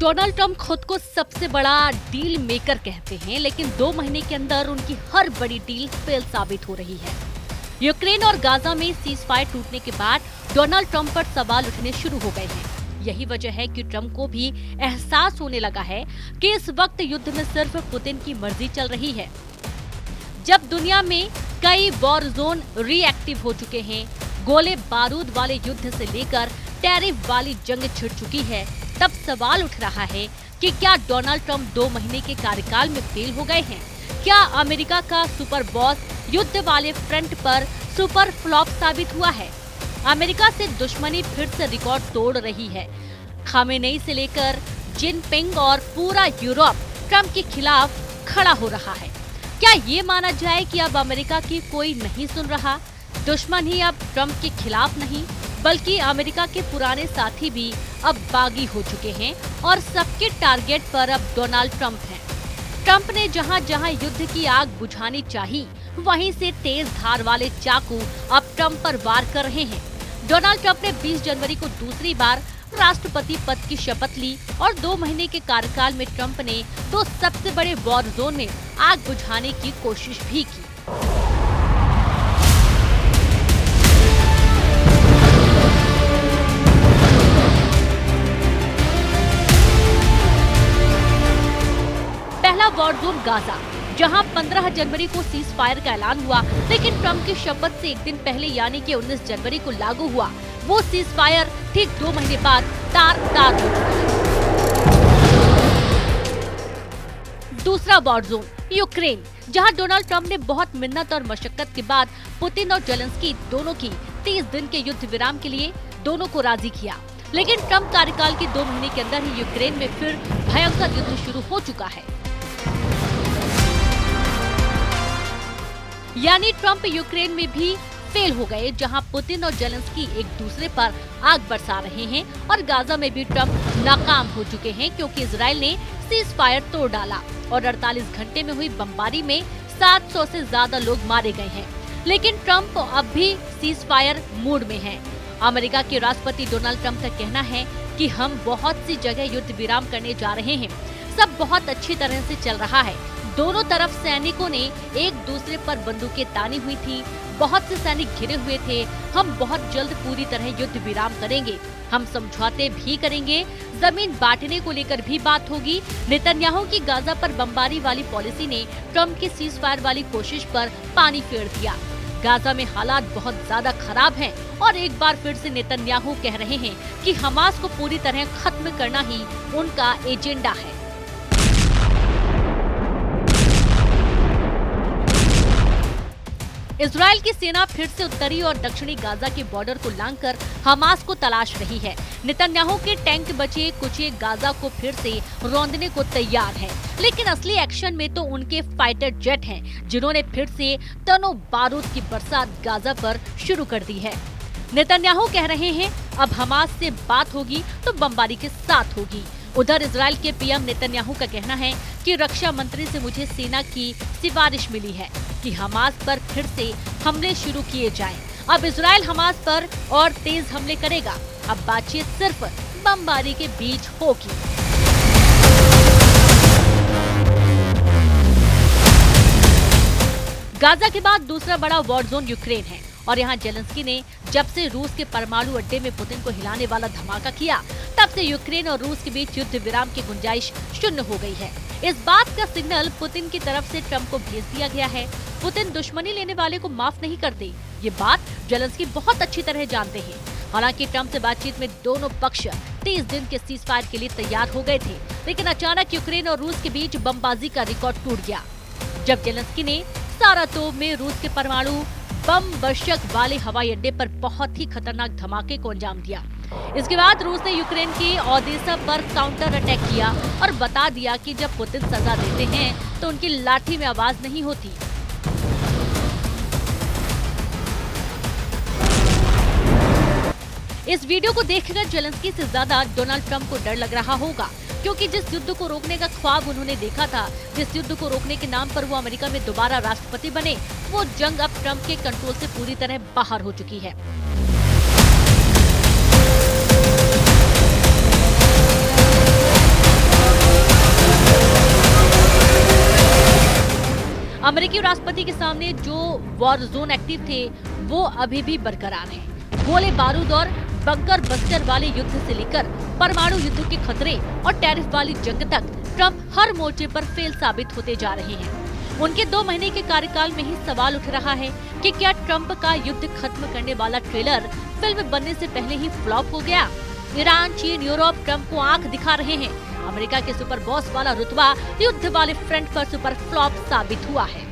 Donald Trump खुद को सबसे बड़ा डील मेकर कहते हैं, लेकिन 2 महीने के अंदर उनकी हर बड़ी डील फेल साबित हो रही है। यूक्रेन और गाजा में सीज फायर टूटने के बाद डोनाल्ड ट्रंप पर सवाल उठने शुरू हो गए हैं। यही वजह है कि ट्रंप को भी एहसास होने लगा है कि इस वक्त युद्ध में सिर्फ पुतिन की मर्जी चल रही है। जब दुनिया में कई वॉर जोन रिएक्टिव हो चुके हैं, गोले बारूद वाले युद्ध से लेकर टैरिफ वाली जंग छिड़ चुकी है, तब सवाल उठ रहा है कि क्या डोनाल्ड ट्रंप 2 महीने के कार्यकाल में फेल हो गए हैं? क्या अमेरिका का सुपर बॉस युद्ध वाले फ्रंट पर सुपर फ्लॉप साबित हुआ है? अमेरिका से दुश्मनी फिर से रिकॉर्ड तोड़ रही है। खामेनेई से लेकर जिनपिंग और पूरा यूरोप ट्रंप के खिलाफ खड़ा हो रहा है। क्या ये माना जाए कि अब अमेरिका की कोई नहीं सुन रहा? दुश्मन ही अब ट्रंप के खिलाफ नहीं, बल्कि अमेरिका के पुराने साथी भी अब बागी हो चुके हैं और सबके टारगेट पर अब डोनाल्ड ट्रंप हैं। ट्रंप ने जहां जहां युद्ध की आग बुझानी चाहिए, वहीं से तेज धार वाले चाकू अब ट्रंप पर वार कर रहे हैं। डोनाल्ड ट्रंप ने 20 जनवरी को दूसरी बार राष्ट्रपति पद की शपथ ली और 2 महीने के कार्यकाल में ट्रंप ने 2 सबसे बड़े वॉर जोन में आग बुझाने की कोशिश भी की। पहला वॉर जोन गाजा, जहां 15 जनवरी को सीज फायर का ऐलान हुआ, लेकिन ट्रंप की शपथ से एक दिन पहले यानी कि 19 जनवरी को लागू हुआ वो सीज फायर ठीक 2 महीने बाद तार-तार हो चुका है। दूसरा वॉर जोन यूक्रेन, जहां डोनाल्ड ट्रंप ने बहुत मिन्नत और मशक्कत के बाद पुतिन और जेलेंस्की दोनों की 30 दिन के युद्ध विराम के लिए दोनों को राजी किया, लेकिन ट्रंप कार्यकाल के 2 महीने के अंदर ही यूक्रेन में फिर भयंकर युद्ध शुरू हो चुका है। यानी ट्रंप यूक्रेन में भी फेल हो गए, जहां पुतिन और जेलेंस्की एक दूसरे पर आग बरसा रहे हैं, और गाजा में भी ट्रंप नाकाम हो चुके हैं क्योंकि इजराइल ने सीज फायर तोड़ डाला और 48 घंटे में हुई बमबारी में 700 से ज्यादा लोग मारे गए हैं। लेकिन ट्रंप अब भी सीज फायर मूड में हैं। अमेरिका के राष्ट्रपति डोनाल्ड ट्रंप का कहना है कि हम बहुत सी जगह युद्ध विराम करने जा रहे हैं, सब बहुत अच्छी तरह से चल रहा है। दोनों तरफ सैनिकों ने एक दूसरे पर बंदूकें तानी हुई थी, बहुत से सैनिक घिरे हुए थे। हम बहुत जल्द पूरी तरह युद्ध विराम करेंगे, हम समझौते भी करेंगे, जमीन बांटने को लेकर भी बात होगी। नेतन्याहू की गाजा पर बमबारी वाली पॉलिसी ने ट्रंप की सीज फायर वाली कोशिश पर पानी फेर दिया। गाजा में हालात बहुत ज्यादा खराब हैं और एक बार फिर से नेतन्याहू कह रहे हैं कि हमास को पूरी तरह खत्म करना ही उनका एजेंडा है। इजराइल की सेना फिर से उत्तरी और दक्षिणी गाजा के बॉर्डर को लांघकर हमास को तलाश रही है। नेतन्याहू के टैंक बचे कुचे गाजा को फिर से रौंदने को तैयार हैं, लेकिन असली एक्शन में तो उनके फाइटर जेट हैं, जिन्होंने फिर से टनों बारूद की बरसात गाजा पर शुरू कर दी है। नेतन्याहू कह रहे हैं अब हमास से बात होगी तो बमबारी के साथ होगी। उधर इजराइल के पीएम नेतन्याहू का कहना है कि रक्षा मंत्री से मुझे सेना की सिफारिश मिली है कि हमास पर फिर से हमले शुरू किए जाएं। अब इजराइल हमास पर और तेज हमले करेगा। अब बातचीत सिर्फ बमबारी के बीच होगी। गाजा के बाद दूसरा बड़ा वॉर जोन यूक्रेन है और यहाँ जेलेंस्की ने जब से रूस के परमाणु अड्डे में पुतिन को हिलाने वाला धमाका किया, तब से यूक्रेन और रूस के बीच युद्ध विराम की गुंजाइश शून्य हो गई है। इस बात का सिग्नल पुतिन की तरफ से ट्रंप को भेज दिया गया है। पुतिन दुश्मनी लेने वाले को माफ नहीं करते, ये बात जेलेंस्की बहुत अच्छी तरह जानते हैं। हालांकि ट्रंप से बातचीत में दोनों पक्ष 30 दिन के सीज फायर के लिए तैयार हो गए थे, लेकिन अचानक यूक्रेन और रूस के बीच बमबाजी का रिकॉर्ड टूट गया, जब जेलेंस्की ने सारातोव में रूस के परमाणु बम वर्षक वाले हवाई अड्डे पर बहुत ही खतरनाक धमाके को अंजाम दिया। इसके बाद रूस ने यूक्रेन के ओडेसा पर काउंटर अटैक किया और बता दिया कि जब पुतिन सजा देते हैं तो उनकी लाठी में आवाज नहीं होती। इस वीडियो को देखकर जेलेंस्की से ज्यादा डोनाल्ड ट्रंप को डर लग रहा होगा, क्योंकि जिस युद्ध को रोकने का ख्वाब उन्होंने देखा था, जिस युद्ध को रोकने के नाम पर वो अमेरिका में दोबारा राष्ट्रपति बने, वो जंग अब ट्रंप के कंट्रोल से पूरी तरह बाहर हो चुकी है। अमेरिकी राष्ट्रपति के सामने जो वॉर जोन एक्टिव थे वो अभी भी बरकरार हैं। गोले बारूद और बंकर बस्टर वाले युद्ध से लेकर परमाणु युद्ध के खतरे और टैरिफ वाली जंग तक ट्रंप हर मोर्चे पर फेल साबित होते जा रहे हैं। उनके 2 महीने के कार्यकाल में ही सवाल उठ रहा है कि क्या ट्रंप का युद्ध खत्म करने वाला ट्रेलर फिल्म बनने से पहले ही फ्लॉप हो गया। ईरान, चीन, यूरोप ट्रंप को आंख दिखा रहे हैं। अमेरिका के सुपर बॉस वाला रुतबा युद्ध वाले फ्रंट पर सुपर फ्लॉप साबित हुआ है।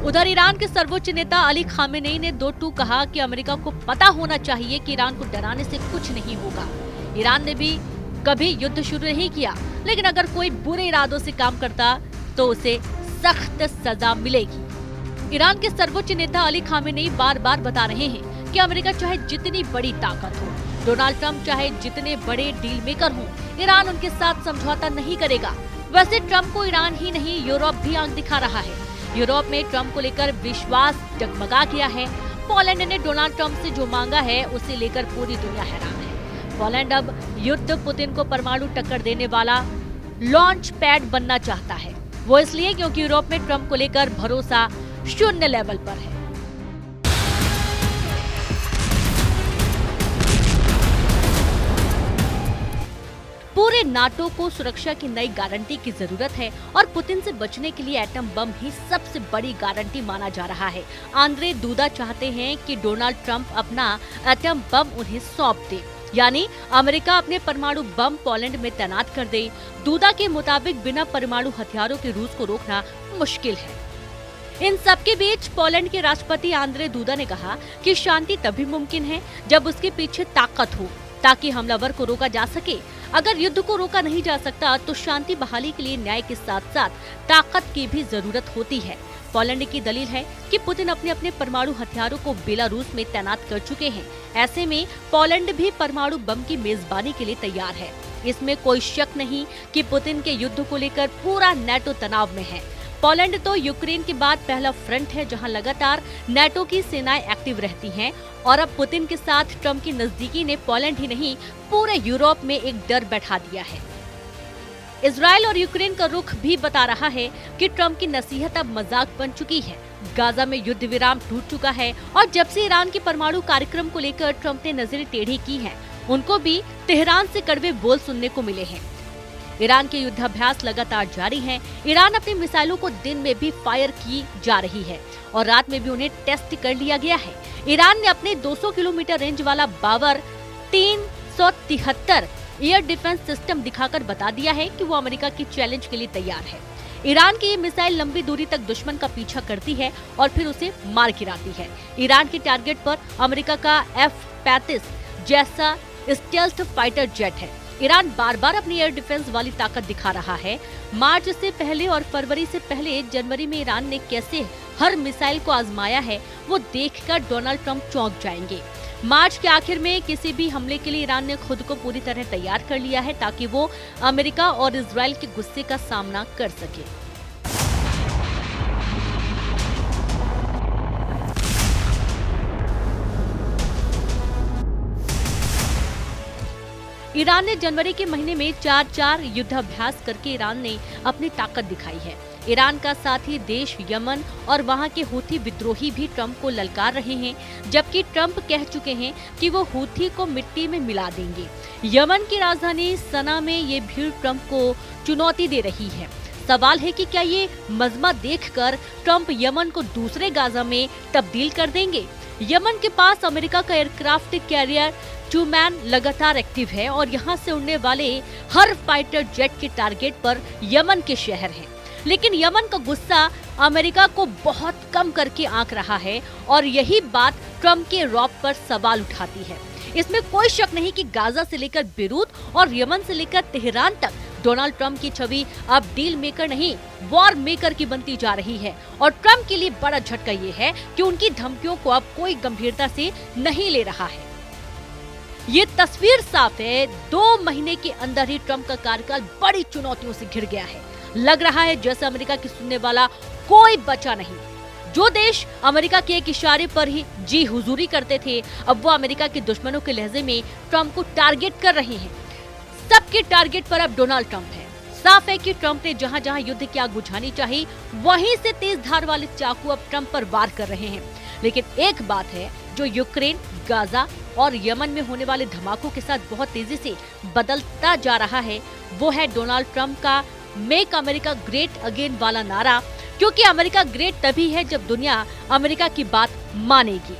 उधर ईरान के सर्वोच्च नेता अली खामेनेई ने 2 टूक कहा कि अमेरिका को पता होना चाहिए कि ईरान को डराने से कुछ नहीं होगा। ईरान ने भी कभी युद्ध शुरू नहीं किया, लेकिन अगर कोई बुरे इरादों से काम करता तो उसे सख्त सजा मिलेगी। ईरान के सर्वोच्च नेता अली खामेनेई बार बार बता रहे हैं कि अमेरिका चाहे जितनी बड़ी ताकत हो, डोनाल्ड ट्रंप चाहे जितने बड़े डील मेकर हों, ईरान उनके साथ समझौता नहीं करेगा। वैसे ट्रंप को ईरान ही नहीं यूरोप भी आंख दिखा रहा है। यूरोप में ट्रंप को लेकर विश्वास डगमगा गया है। पोलैंड ने डोनाल्ड ट्रंप से जो मांगा है उसे लेकर पूरी दुनिया हैरान है। पोलैंड अब युद्ध पुतिन को परमाणु टक्कर देने वाला लॉन्च पैड बनना चाहता है। वो इसलिए क्योंकि यूरोप में ट्रंप को लेकर भरोसा 0 लेवल पर है। पूरे नाटो को सुरक्षा की नई गारंटी की जरूरत है और पुतिन से बचने के लिए एटम बम ही सबसे बड़ी गारंटी माना जा रहा है। आंद्रे दूदा चाहते हैं कि डोनाल्ड ट्रंप अपना एटम बम उन्हें सौंप दे, यानी अमेरिका अपने परमाणु बम पोलैंड में तैनात कर दे। दूदा के मुताबिक बिना परमाणु हथियारों के रूस को रोकना मुश्किल है। इन सबके बीच पोलैंड के राष्ट्रपति आंद्रे दूदा ने कहा कि शांति तभी मुमकिन है जब उसके पीछे ताकत हो, ताकि हमलावर को रोका जा सके। अगर युद्ध को रोका नहीं जा सकता तो शांति बहाली के लिए न्याय के साथ साथ ताकत की भी जरूरत होती है। पोलैंड की दलील है कि पुतिन अपने परमाणु हथियारों को बेलारूस में तैनात कर चुके हैं। ऐसे में पोलैंड भी परमाणु बम की मेजबानी के लिए तैयार है। इसमें कोई शक नहीं कि पुतिन के युद्ध को लेकर पूरा नेटो तनाव में है। पोलैंड तो यूक्रेन के बाद पहला फ्रंट है जहां लगातार नेटो की सेनाएं एक्टिव रहती हैं और अब पुतिन के साथ ट्रंप की नजदीकी ने पोलैंड ही नहीं पूरे यूरोप में एक डर बैठा दिया है। इजराइल और यूक्रेन का रुख भी बता रहा है कि ट्रंप की नसीहत अब मजाक बन चुकी है। गाजा में युद्ध विराम टूट चुका है और जब से ईरान के परमाणु कार्यक्रम को लेकर ट्रंप ने नजरें टेढ़ी की हैं, उनको भी तेहरान से कड़वे बोल सुनने को मिले हैं। ईरान के युद्धाभ्यास लगातार जारी हैं। ईरान अपनी मिसाइलों को दिन में भी फायर की जा रही है और रात में भी उन्हें टेस्ट कर लिया गया है। ईरान ने अपने 200 किलोमीटर रेंज वाला बाबर 373 एयर डिफेंस सिस्टम दिखाकर बता दिया है कि वो अमेरिका के चैलेंज के लिए तैयार है। ईरान की ये मिसाइल लंबी दूरी तक दुश्मन का पीछा करती है और फिर उसे मार गिराती है। ईरान के टारगेट पर अमेरिका का F-35 जैसा स्टेल्थ फाइटर जेट है। ईरान बार बार अपनी एयर डिफेंस वाली ताकत दिखा रहा है। मार्च से पहले और फरवरी से पहले जनवरी में ईरान ने कैसे हर मिसाइल को आजमाया है वो देखकर डोनाल्ड ट्रंप चौंक जाएंगे। मार्च के आखिर में किसी भी हमले के लिए ईरान ने खुद को पूरी तरह तैयार कर लिया है ताकि वो अमेरिका और इजराइल के गुस्से का सामना कर सके। ईरान ने जनवरी के महीने में 4 युद्धाभ्यास करके ईरान ने अपनी ताकत दिखाई है। ईरान का साथी देश यमन और वहां के हूथी विद्रोही भी ट्रंप को ललकार रहे हैं, जबकि ट्रंप कह चुके हैं कि वो हूथी को मिट्टी में मिला देंगे। यमन की राजधानी सना में ये भीड़ ट्रंप को चुनौती दे रही है। सवाल है कि क्या ये मजमा देखकर ट्रंप यमन को दूसरे गाजा में तब्दील कर देंगे। यमन के पास अमेरिका का एयरक्राफ्ट कैरियर ट्रूमैन लगातार एक्टिव है और यहाँ से उड़ने वाले हर फाइटर जेट के टारगेट पर यमन के शहर हैं। लेकिन यमन का गुस्सा अमेरिका को बहुत कम करके आंक रहा है और यही बात ट्रंप के रौब पर सवाल उठाती है। इसमें कोई शक नहीं कि गाजा से लेकर बेरूत और यमन से लेकर तेहरान तक डोनाल्ड ट्रंप की छवि अब डील मेकर नहीं वॉर मेकर की बनती जा रही है। और ट्रंप के लिए बड़ा झटका ये है कि उनकी धमकियों को अब कोई गंभीरता से नहीं ले रहा है। ये तस्वीर साफ है, 2 महीने के अंदर ही ट्रंप का कार्यकाल बड़ी चुनौतियों से घिर गया है। लग रहा है जैसे अमेरिका की सुनने वाला कोई बचा नहीं। जो देश अमेरिका के एक इशारे पर ही जी हुजूरी करते थे, अब वो अमेरिका के दुश्मनों के लहजे में ट्रंप को टारगेट कर रहे हैं। सबके टारगेट पर अब डोनाल्ड ट्रंप है। साफ है कि ट्रंप ने जहां जहां युद्ध की आग बुझानी चाहिए, वहीं से तेज धार वाले चाकू अब ट्रंप पर वार कर रहे हैं। लेकिन एक बात है जो यूक्रेन, गाजा और यमन में होने वाले धमाकों के साथ बहुत तेजी से बदलता जा रहा है, वो है डोनाल्ड ट्रंप का मेक अमेरिका ग्रेट अगेन वाला नारा। क्योंकि अमेरिका ग्रेट तभी है जब दुनिया अमेरिका की बात मानेगी।